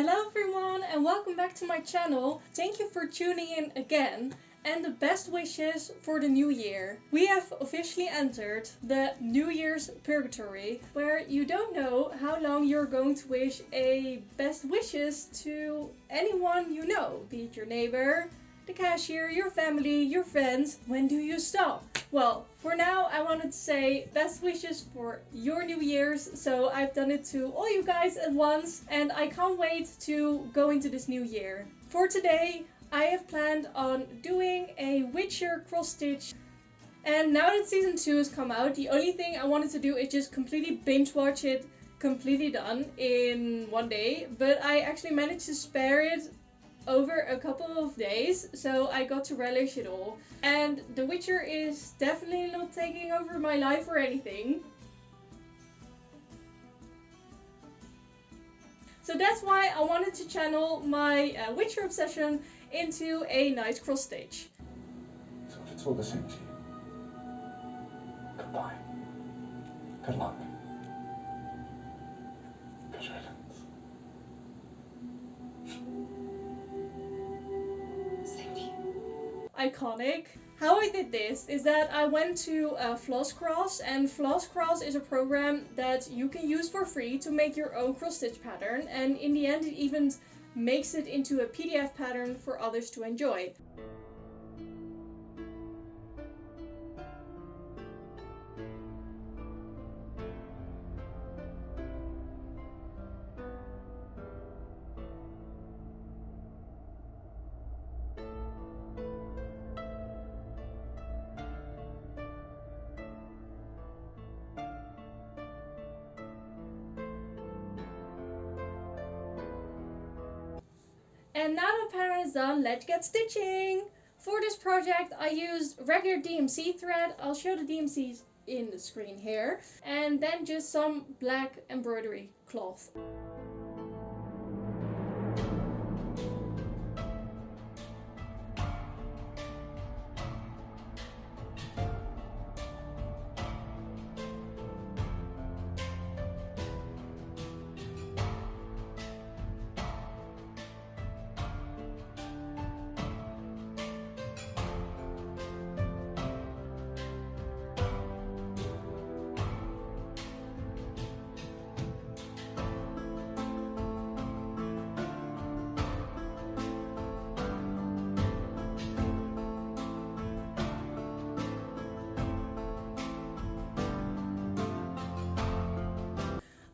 Hello everyone and welcome back to my channel. Thank you for tuning in again and the best wishes for the new year. We have officially entered the New Year's purgatory where you don't know how long you're going to wish a best wishes to anyone you know, be it your neighbor, the cashier, your family, your friends. When do you stop? Well, for now I wanted to say best wishes for your New Year's, so I've done it to all you guys at once and I can't wait to go into this new year. For today I have planned on doing a Witcher cross stitch, and now that season 2 has come out, the only thing I wanted to do is just completely binge watch it, completely done in one day, but I actually managed to spare it over a couple of days, so I got to relish it all. And The Witcher is definitely not taking over my life or anything. So that's why I wanted to channel my Witcher obsession into a nice cross stitch. So if it's all the same to you, goodbye. Good luck. Good riddance. Iconic. How I did this is that I went to Flosscross, and Flosscross is a program that you can use for free to make your own cross stitch pattern, and in the end it even makes it into a PDF pattern for others to enjoy. And now the pattern is done, let's get stitching! For this project I used regular DMC thread, I'll show the DMCs in the screen here, and then just some black embroidery cloth.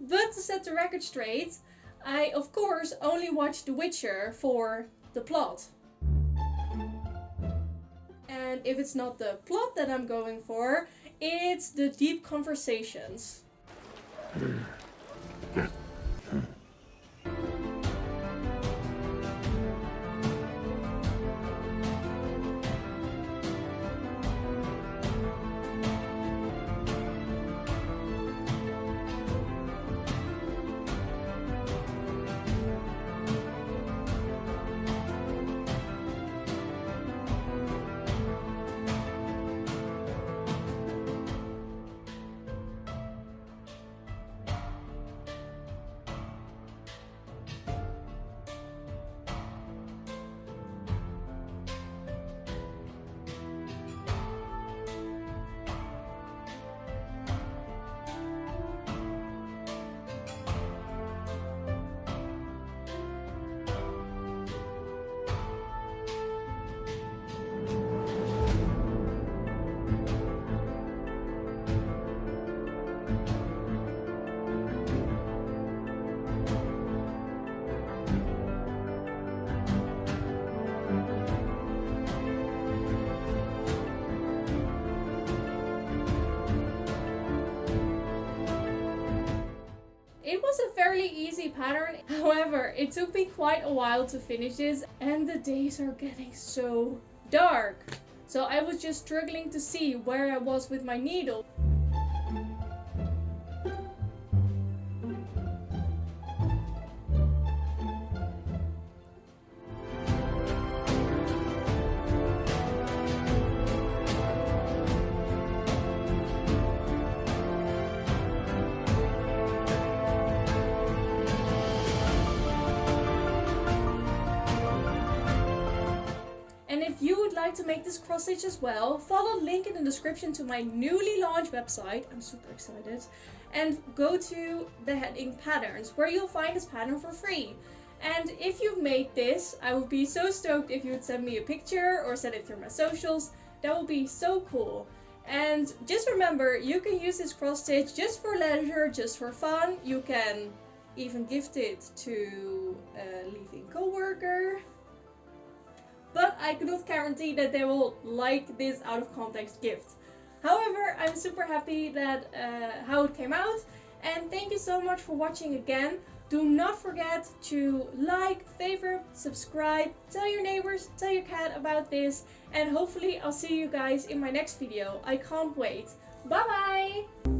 But to set the record straight, I of course only watched The Witcher for the plot. And if it's not the plot that I'm going for, it's the deep conversations. It was a fairly easy pattern, however, it took me quite a while to finish this and the days are getting so dark. So I was just struggling to see where I was with my needle. to make this cross stitch as well, follow the link in the description to my newly launched website. I'm super excited. And go to the heading patterns, where you'll find this pattern for free. And if you've made this, I would be so stoked if you would send me a picture or send it through my socials. That would be so cool. And just remember, you can use this cross stitch just for leisure, just for fun. You can even gift it to a leaving co-worker. But I cannot guarantee that they will like this out of context gift. However, I'm super happy that how it came out. And thank you so much for watching again. Do not forget to like, favorite, subscribe, tell your neighbors, tell your cat about this, and hopefully I'll see you guys in my next video. I can't wait. Bye bye!